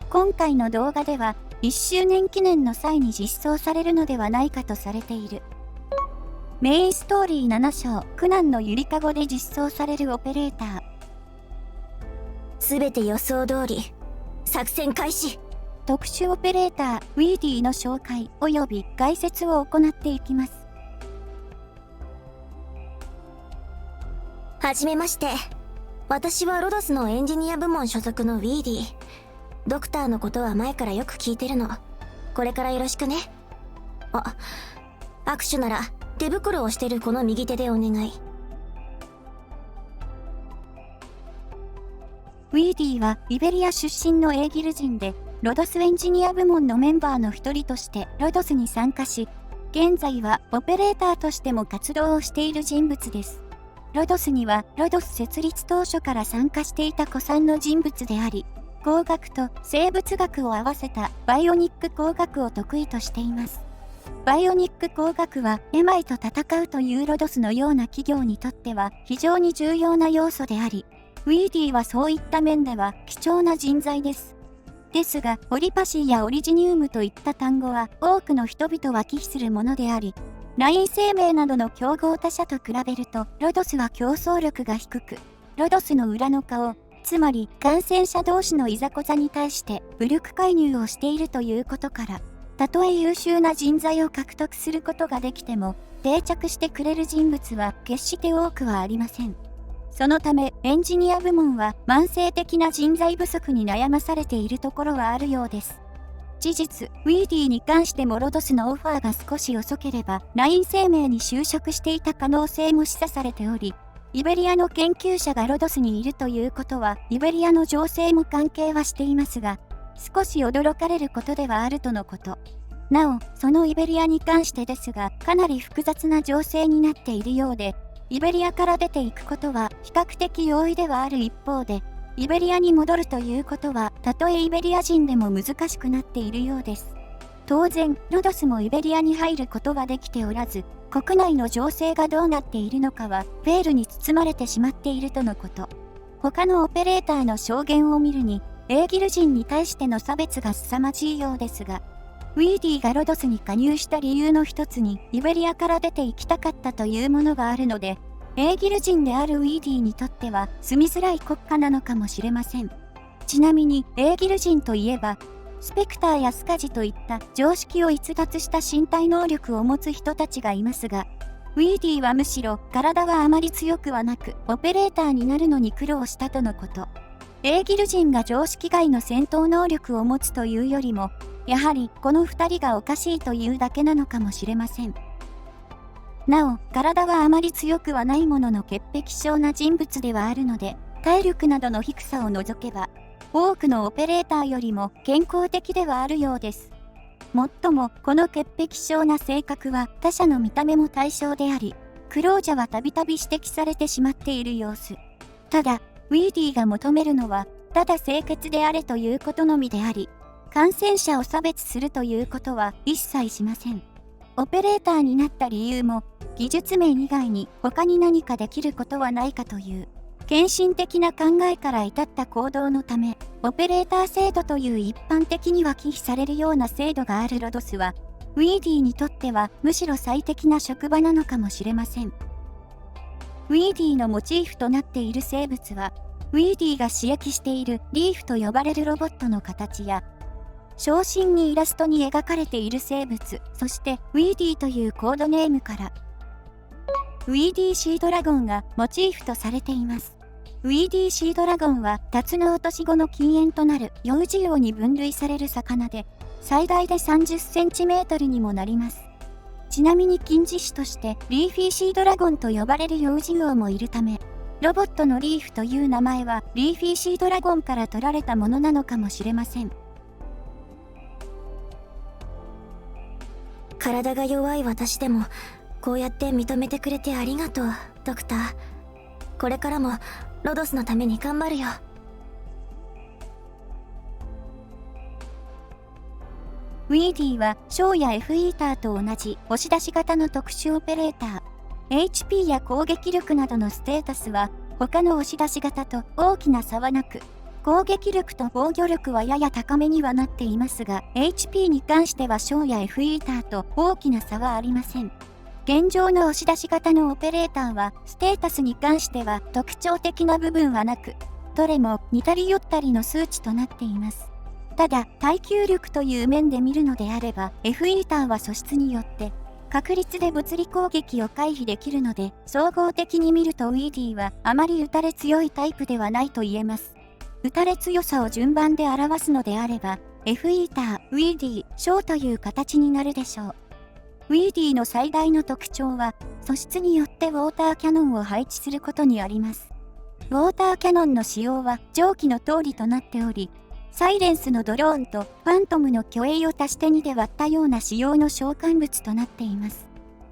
今回の動画では1周年記念の際に実装されるのではないかとされている。メインストーリー7章苦難のゆりかごで実装されるオペレーター。すべて予想通り作戦開始。特殊オペレーターウィーディの紹介及び概説を行っていきます。はじめまして。私はロドスのエンジニア部門所属のウィーディ。ドクターのことは前からよく聞いてるの。これからよろしくね。あ、握手なら手袋をしてるこの右手でお願い。ウィーディはイベリア出身のエーギル人で、ロドスエンジニア部門のメンバーの一人としてロドスに参加し、現在はオペレーターとしても活動をしている人物です。ロドスにはロドス設立当初から参加していた古参の人物であり、工学と生物学を合わせたバイオニック工学を得意としています。バイオニック工学は病と戦うというロドスのような企業にとっては非常に重要な要素であり、ウィーディはそういった面では貴重な人材です。ですが、オリパシーやオリジニウムといった単語は多くの人々は忌避するものであり、ライン生命などの競合他社と比べると、ロドスは競争力が低く、ロドスの裏の顔、つまり感染者同士のいざこざに対して武力介入をしているということから、たとえ優秀な人材を獲得することができても、定着してくれる人物は決して多くはありません。そのため、エンジニア部門は慢性的な人材不足に悩まされているところはあるようです。事実、ウィーディに関してもロドスのオファーが少し遅ければ、ライン生命に就職していた可能性も示唆されており、イベリアの研究者がロドスにいるということは、イベリアの情勢も関係はしていますが、少し驚かれることではあるとのこと。なお、そのイベリアに関してですが、かなり複雑な情勢になっているようで、イベリアから出ていくことは比較的容易ではある一方で、イベリアに戻るということは、たとえイベリア人でも難しくなっているようです。当然、ロドスもイベリアに入ることができておらず、国内の情勢がどうなっているのかは、ベールに包まれてしまっているとのこと。他のオペレーターの証言を見るに、エーギル人に対しての差別が凄まじいようですが、ウィーディがロドスに加入した理由の一つに、イベリアから出て行きたかったというものがあるので、エーギル人であるウィーディにとっては住みづらい国家なのかもしれません。ちなみにエーギル人といえば、スペクターやスカジといった常識を逸脱した身体能力を持つ人たちがいますが、ウィーディはむしろ体はあまり強くはなく、オペレーターになるのに苦労したとのこと。エーギル人が常識外の戦闘能力を持つというよりも、やはりこの2人がおかしいというだけなのかもしれません。なお、体はあまり強くはないものの潔癖症な人物ではあるので、体力などの低さを除けば、多くのオペレーターよりも健康的ではあるようです。もっとも、この潔癖症な性格は他者の見た目も対象であり、クロージャはたびたび指摘されてしまっている様子。ただ、ウィーディが求めるのは、ただ清潔であれということのみであり、感染者を差別するということは一切しません。オペレーターになった理由も、技術面以外に他に何かできることはないかという、献身的な考えから至った行動のため、オペレーター制度という一般的には忌避されるような制度があるロドスは、ウィーディにとってはむしろ最適な職場なのかもしれません。ウィーディのモチーフとなっている生物は、ウィーディが刺激しているリーフと呼ばれるロボットの形や、小心にイラストに描かれている生物、そしてウィーディというコードネームから、ウィーディシードラゴンがモチーフとされています。ウィーディシードラゴンは、タツノオトシゴの近縁となるヨウジウオに分類される魚で、最大で30センチメートルにもなります。ちなみに近似種として、リーフィーシードラゴンと呼ばれるヨウジウオもいるため、ロボットのリーフという名前は、リーフィーシードラゴンから取られたものなのかもしれません。体が弱い私でも、こうやって認めてくれてありがとう、ドクター。これからもロドスのために頑張るよ。ウィーディはショーや F イーターと同じ押し出し型の特殊オペレーター。HP や攻撃力などのステータスは他の押し出し型と大きな差はなく、攻撃力と防御力はやや高めにはなっていますが、HP に関してはショーや F イーターと大きな差はありません。現状の押し出し型のオペレーターは、ステータスに関しては特徴的な部分はなく、どれも似たり寄ったりの数値となっています。ただ、耐久力という面で見るのであれば、F イーターは素質によって、確率で物理攻撃を回避できるので、総合的に見るとウィーディはあまり打たれ強いタイプではないと言えます。打たれ強さを順番で表すのであれば、F イーター、ウィーディ、ショーという形になるでしょう。ウィーディの最大の特徴は、素質によってウォーターキャノンを配置することにあります。ウォーターキャノンの使用は上記の通りとなっており、サイレンスのドローンとファントムの虚栄を足して2で割ったような仕様の召喚物となっています。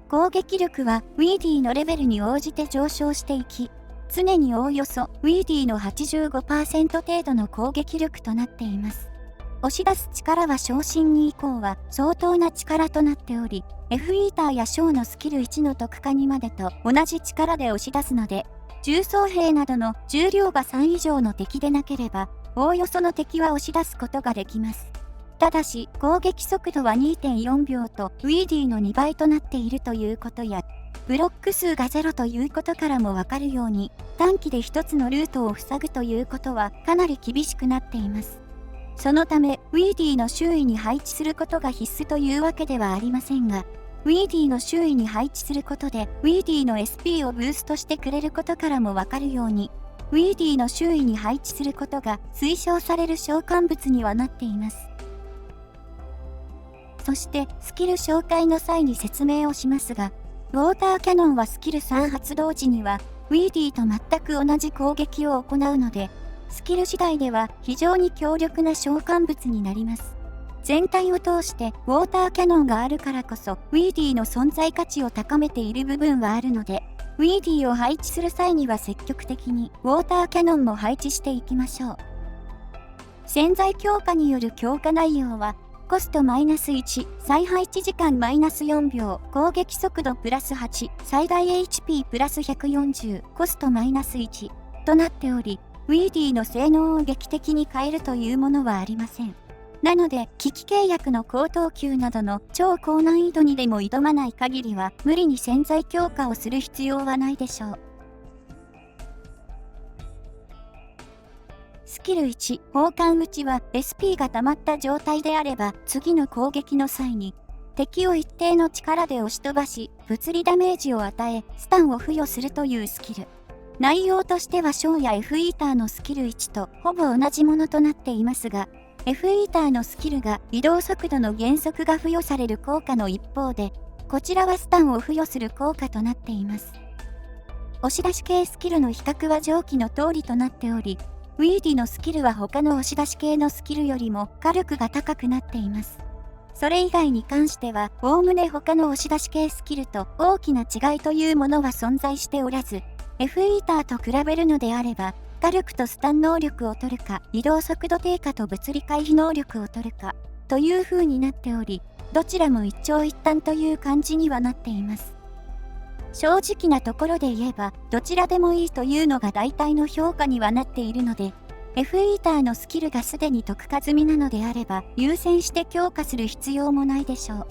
攻撃力はウィーディのレベルに応じて上昇していき、常におおよそウィーディの 85% 程度の攻撃力となっています。押し出す力は昇進2以降は相当な力となっており、F イーターやショーのスキル1の特化2までと同じ力で押し出すので、重装兵などの重量が3以上の敵でなければ、おおよその敵は押し出すことができます。ただし、攻撃速度は 2.4 秒とウィーディの2倍となっているということや、ブロック数が0ということからもわかるように、短期で一つのルートを塞ぐということはかなり厳しくなっています。そのため、ウィーディの周囲に配置することが必須というわけではありませんが、ウィーディの周囲に配置することで、ウィーディの SP をブーストしてくれることからもわかるように、ウィーディの周囲に配置することが推奨される召喚物にはなっています。そして、スキル紹介の際に説明をしますが、ウォーターキャノンはスキル3発動時には、ウィーディと全く同じ攻撃を行うので、スキル次第では非常に強力な召喚物になります。全体を通してウォーターキャノンがあるからこそウィーディの存在価値を高めている部分はあるので、ウィーディを配置する際には積極的にウォーターキャノンも配置していきましょう。潜在強化による強化内容は、コストマイナス1、再配置時間マイナス4秒、攻撃速度プラス8、最大 HP プラス140、コストマイナス1となっており、ウィーディの性能を劇的に変えるというものはありません。なので、機器契約の高等級などの超高難易度にでも挑まない限りは、無理に潜在強化をする必要はないでしょう。スキル1、砲丸撃ちは SP が溜まった状態であれば、次の攻撃の際に、敵を一定の力で押し飛ばし、物理ダメージを与え、スタンを付与するというスキル。内容としてはショーや F イーターのスキル1とほぼ同じものとなっていますが、F イーターのスキルが移動速度の減速が付与される効果の一方で、こちらはスタンを付与する効果となっています。押し出し系スキルの比較は上記の通りとなっており、ウィーディのスキルは他の押し出し系のスキルよりも火力が高くなっています。それ以外に関しては、おおむね他の押し出し系スキルと大きな違いというものは存在しておらず、F イーターと比べるのであれば、火力とスタン能力を取るか、移動速度低下と物理回避能力を取るか、という風になっており、どちらも一長一短という感じにはなっています。正直なところで言えば、どちらでもいいというのが大体の評価にはなっているので、F イーターのスキルがすでに特化済みなのであれば、優先して強化する必要もないでしょ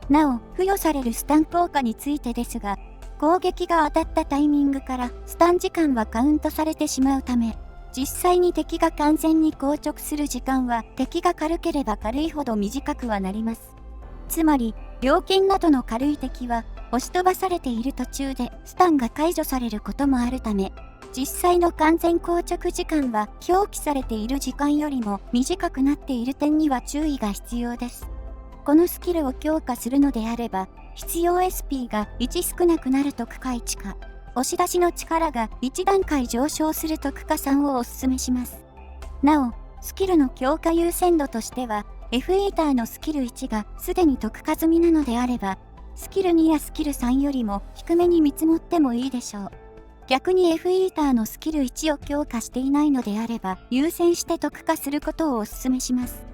う。なお、付与されるスタン効果についてですが、攻撃が当たったタイミングからスタン時間はカウントされてしまうため、実際に敵が完全に硬直する時間は敵が軽ければ軽いほど短くはなります。つまり、猟犬などの軽い敵は押し飛ばされている途中でスタンが解除されることもあるため、実際の完全硬直時間は表記されている時間よりも短くなっている点には注意が必要です。このスキルを強化するのであれば、必要 SP が1少なくなる特化1か、押し出しの力が1段階上昇する特化3をお勧めします。なお、スキルの強化優先度としては、F イーターのスキル1がすでに特化済みなのであれば、スキル2やスキル3よりも低めに見積もってもいいでしょう。逆に F イーターのスキル1を強化していないのであれば、優先して特化することをお勧めします。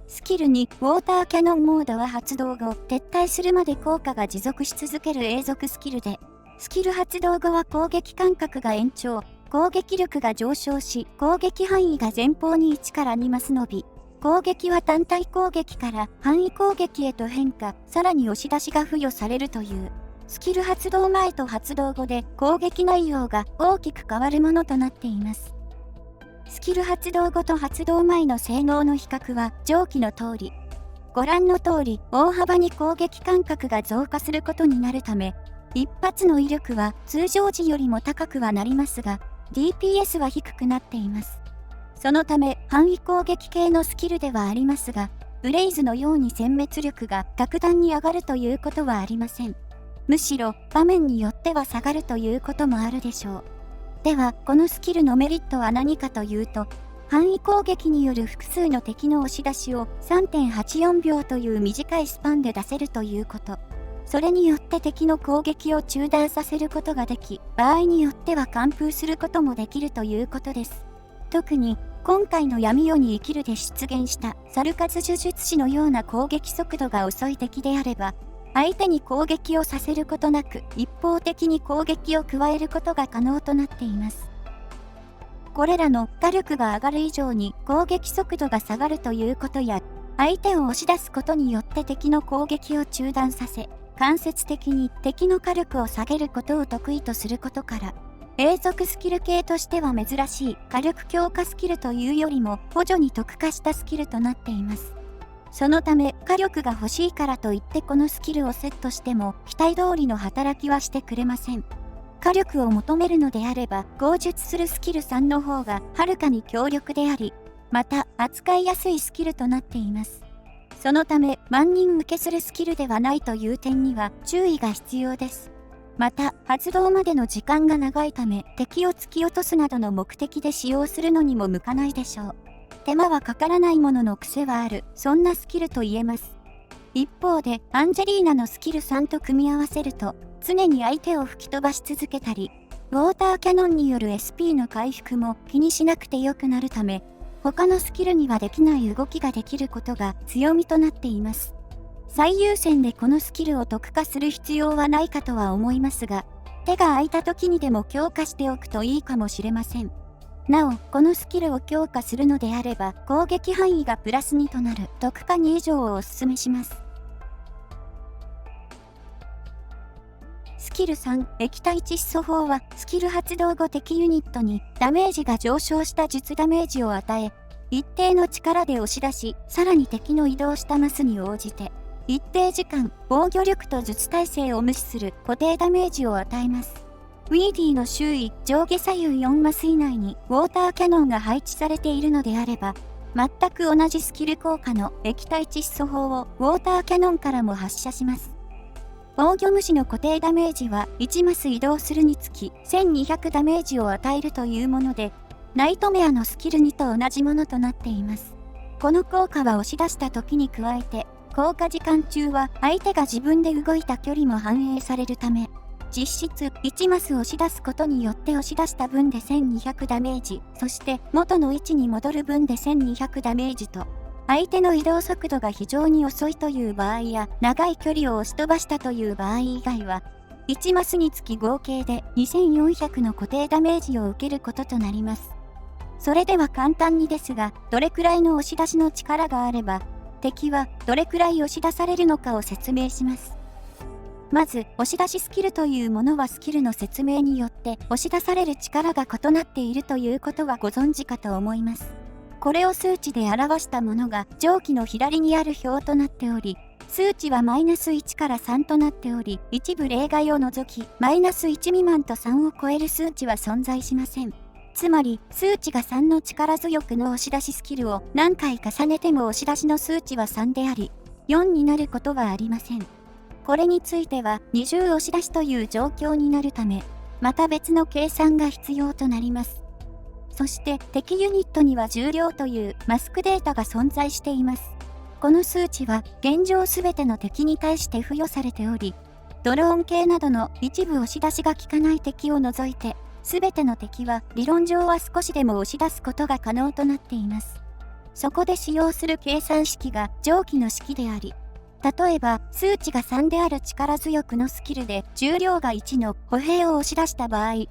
スキル2、ウォーターキャノンモードは発動後、撤退するまで効果が持続し続ける永続スキルで、スキル発動後は攻撃間隔が延長、攻撃力が上昇し、攻撃範囲が前方に1から2マス伸び、攻撃は単体攻撃から範囲攻撃へと変化、さらに押し出しが付与されるという、スキル発動前と発動後で攻撃内容が大きく変わるものとなっています。スキル発動後と発動前の性能の比較は上記の通り。ご覧の通り、大幅に攻撃間隔が増加することになるため、一発の威力は通常時よりも高くはなりますが、DPS は低くなっています。そのため、範囲攻撃系のスキルではありますが、ブレイズのように殲滅力が格段に上がるということはありません。むしろ、場面によっては下がるということもあるでしょう。では、このスキルのメリットは何かというと、範囲攻撃による複数の敵の押し出しを 3.84 秒という短いスパンで出せるということ。それによって敵の攻撃を中断させることができ、場合によっては完封することもできるということです。特に、今回の闇夜に生きるで出現したサルカズ呪術師のような攻撃速度が遅い敵であれば、相手に攻撃をさせることなく一方的に攻撃を加えることが可能となっています。これらの火力が上がる以上に攻撃速度が下がるということや、相手を押し出すことによって敵の攻撃を中断させ、間接的に敵の火力を下げることを得意とすることから、永続スキル系としては珍しい火力強化スキルというよりも補助に特化したスキルとなっています。そのため火力が欲しいからといってこのスキルをセットしても期待通りの働きはしてくれません。火力を求めるのであれば強術するスキル3の方がはるかに強力であり、また扱いやすいスキルとなっています。そのため万人受けするスキルではないという点には注意が必要です。また発動までの時間が長いため敵を突き落とすなどの目的で使用するのにも向かないでしょう。手間はかからないものの癖はある、そんなスキルと言えます。一方でアンジェリーナのスキル3と組み合わせると常に相手を吹き飛ばし続けたり、ウォーターキャノンによる SP の回復も気にしなくてよくなるため、他のスキルにはできない動きができることが強みとなっています。最優先でこのスキルを特化する必要はないかとは思いますが、手が空いた時にでも強化しておくといいかもしれません。なお、このスキルを強化するのであれば、攻撃範囲がプラス2となる特化2以上をお勧めします。スキル3、液体窒素砲は、スキル発動後敵ユニットにダメージが上昇した術ダメージを与え、一定の力で押し出し、さらに敵の移動したマスに応じて、一定時間、防御力と術耐性を無視する固定ダメージを与えます。ウィーディの周囲上下左右4マス以内にウォーターキャノンが配置されているのであれば、全く同じスキル効果の液体窒素砲をウォーターキャノンからも発射します。防御無視の固定ダメージは1マス移動するにつき1200ダメージを与えるというもので、ナイトメアのスキル2と同じものとなっています。この効果は押し出した時に加えて、効果時間中は相手が自分で動いた距離も反映されるため、実質1マス押し出すことによって押し出した分で1200ダメージ、そして元の位置に戻る分で1200ダメージと、相手の移動速度が非常に遅いという場合や、長い距離を押し飛ばしたという場合以外は、1マスにつき合計で2400の固定ダメージを受けることとなります。それでは簡単にですが、どれくらいの押し出しの力があれば、敵はどれくらい押し出されるのかを説明します。まず、押し出しスキルというものはスキルの説明によって押し出される力が異なっているということはご存知かと思います。これを数値で表したものが上記の左にある表となっており、数値はマイナス1から3となっており、一部例外を除き、マイナス1未満と3を超える数値は存在しません。つまり、数値が3の力強くの押し出しスキルを何回重ねても押し出しの数値は3であり、4になることはありません。これについては二重押し出しという状況になるため、また別の計算が必要となります。そして敵ユニットには重量というマスクデータが存在しています。この数値は現状すべての敵に対して付与されており、ドローン系などの一部押し出しが効かない敵を除いて、すべての敵は理論上は少しでも押し出すことが可能となっています。そこで使用する計算式が上記の式であり、例えば、数値が3である力強くのスキルで重量が1の歩兵を押し出した場合、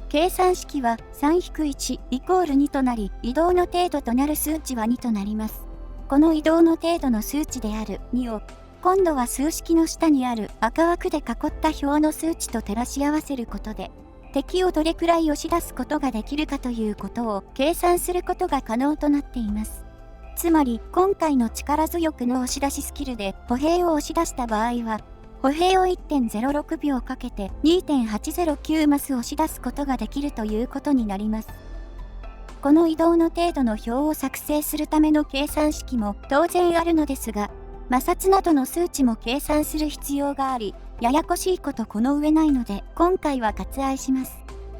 計算式は 3-1 イコール2となり、移動の程度となる数値は2となります。この移動の程度の数値である2を、今度は数式の下にある赤枠で囲った表の数値と照らし合わせることで、敵をどれくらい押し出すことができるかということを計算することが可能となっています。つまり、今回の力強くの押し出しスキルで歩兵を押し出した場合は、歩兵を 1.06 秒かけて 2.809 マス押し出すことができるということになります。この移動の程度の表を作成するための計算式も当然あるのですが、摩擦などの数値も計算する必要があり、ややこしいことこの上ないので、今回は割愛します。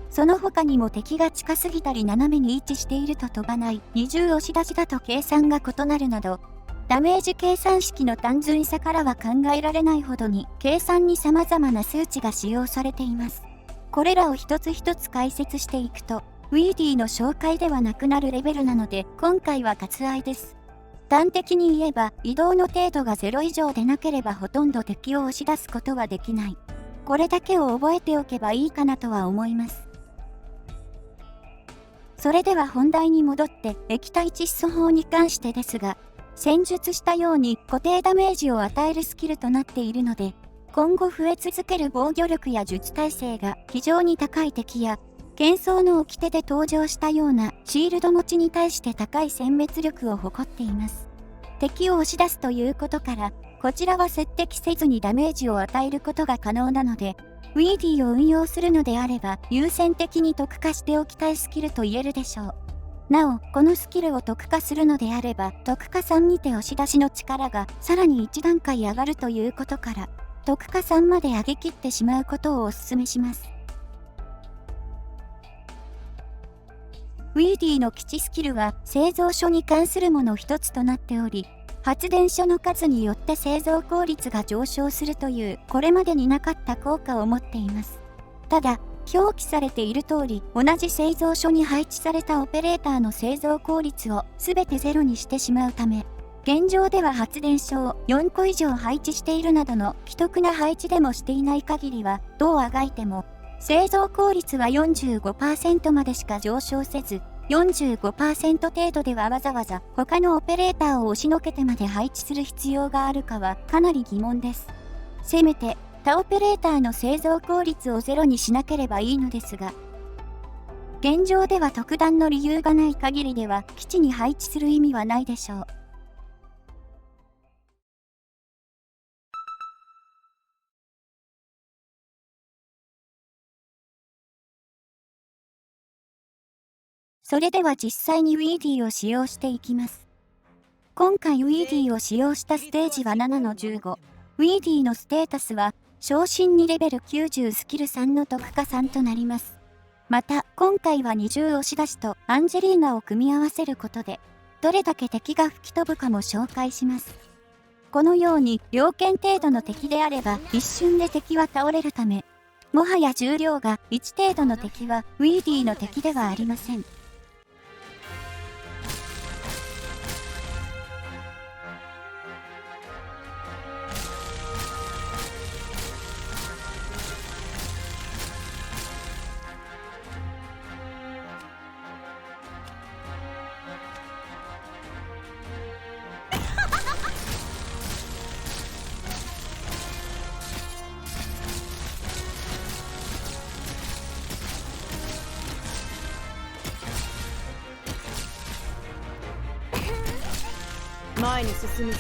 その他にも敵が近すぎたり斜めに位置していると飛ばない、二重押し出しだと計算が異なるなど、ダメージ計算式の単純さからは考えられないほどに、計算に様々な数値が使用されています。これらを一つ一つ解説していくと、ウィーディの紹介ではなくなるレベルなので、今回は割愛です。端的に言えば、移動の程度が0以上でなければほとんど敵を押し出すことはできない。これだけを覚えておけばいいかなとは思います。それでは本題に戻って、液体窒素砲に関してですが、戦術したように固定ダメージを与えるスキルとなっているので、今後増え続ける防御力や術耐性が非常に高い敵や、剣装の掟で登場したようなシールド持ちに対して高い殲滅力を誇っています。敵を押し出すということから、こちらは接敵せずにダメージを与えることが可能なので、ウィーディを運用するのであれば優先的に特化しておきたいスキルと言えるでしょう。なお、このスキルを特化するのであれば、特化3にて押し出しの力がさらに1段階上がるということから、特化3まで上げ切ってしまうことをお勧めします。ウィーディの基地スキルは製造所に関するもの一つとなっており、発電所の数によって製造効率が上昇するというこれまでになかった効果を持っています。ただ、表記されている通り、同じ製造所に配置されたオペレーターの製造効率を全てゼロにしてしまうため、現状では発電所を4個以上配置しているなどの既得な配置でもしていない限りは、どうあがいても、製造効率は 45% までしか上昇せず、45% 程度ではわざわざ他のオペレーターを押しのけてまで配置する必要があるかはかなり疑問です。せめて他オペレーターの製造効率をゼロにしなければいいのですが、現状では特段の理由がない限りでは基地に配置する意味はないでしょう。それでは実際にウィーディを使用していきます。今回ウィーディを使用したステージは7の15。ウィーディのステータスは、昇進2レベル90スキル3の特化3となります。また、今回は二重押し出しとアンジェリーナを組み合わせることで、どれだけ敵が吹き飛ぶかも紹介します。このように、猟犬程度の敵であれば、一瞬で敵は倒れるため、もはや重量が1程度の敵は、ウィーディの敵ではありません。前に進むぞ。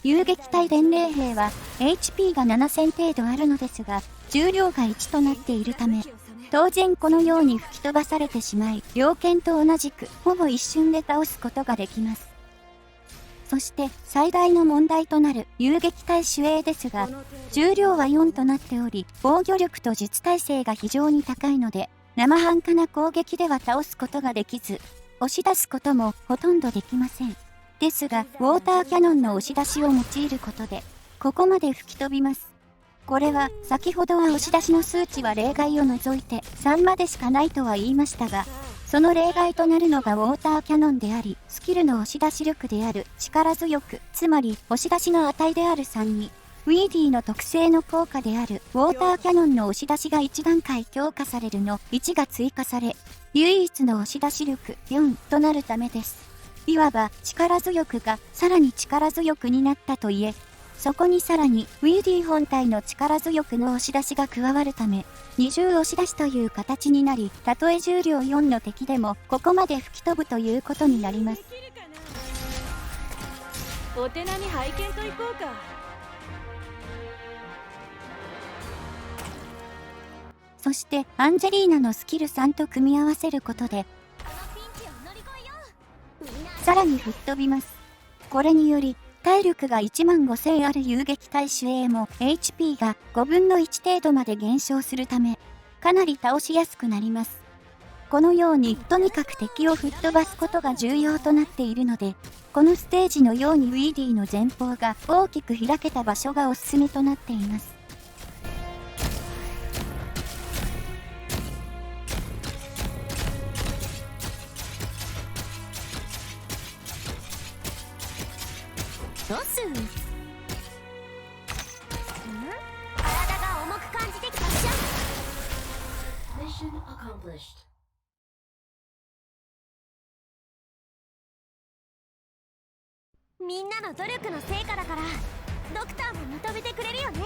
遊撃隊伝令兵は HP が7000程度あるのですが、重量が1となっているため、当然このように吹き飛ばされてしまい、猟犬と同じくほぼ一瞬で倒すことができます。そして最大の問題となる遊撃隊守衛ですが、重量は4となっており、防御力と術耐性が非常に高いので、生半可な攻撃では倒すことができず、押し出すこともほとんどできません。ですが、ウォーターキャノンの押し出しを用いることで、ここまで吹き飛びます。これは、先ほどは押し出しの数値は例外を除いて3までしかないとは言いましたが、その例外となるのがウォーターキャノンであり、スキルの押し出し力である力強く、つまり押し出しの値である3に、ウィーディの特性の効果であるウォーターキャノンの押し出しが1段階強化されるの1が追加され、唯一の押し出し力4となるためです。いわば力強くがさらに力強くになったといえ、そこにさらにウィーディ本体の力強くの押し出しが加わるため、二重押し出しという形になり、たとえ重量4の敵でもここまで吹き飛ぶということになります。お手並み拝見といこうか。そしてアンジェリーナのスキル3と組み合わせることで、さらに吹っ飛びます。これにより、体力が15000ある遊撃隊主 A も HP が5分の1程度まで減少するため、かなり倒しやすくなります。このように、とにかく敵を吹っ飛ばすことが重要となっているので、このステージのようにウィーディの前方が大きく開けた場所がおすすめとなっています。どうすん？体が重く感じてきたっしょ。Mission accomplished. みんなの努力の成果だから、ドクターも認めてくれるよね。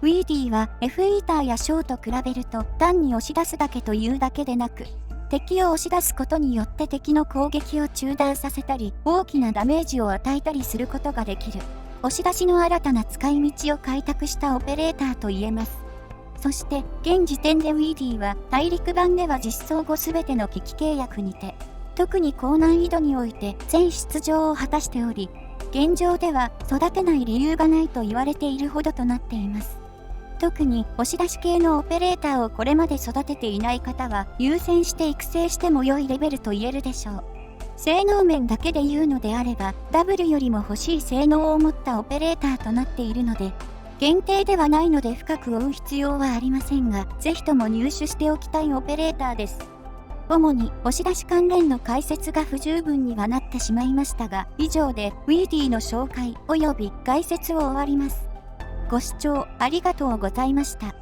ウィーディは F イーターやショーと比べると単に押し出すだけというだけでなく、敵を押し出すことによって敵の攻撃を中断させたり、大きなダメージを与えたりすることができる。押し出しの新たな使い道を開拓したオペレーターと言えます。そして、現時点でウィーディは大陸版では実装後すべての機器契約にて、特に高難易度において全出場を果たしており、現状では育てない理由がないと言われているほどとなっています。特に押し出し系のオペレーターをこれまで育てていない方は優先して育成しても良いレベルと言えるでしょう。性能面だけで言うのであれば、ダブルよりも欲しい性能を持ったオペレーターとなっているので、限定ではないので深く追う必要はありませんが、ぜひとも入手しておきたいオペレーターです。主に押し出し関連の解説が不十分にはなってしまいましたが、以上でウィーディの紹介及び解説を終わります。ご視聴ありがとうございました。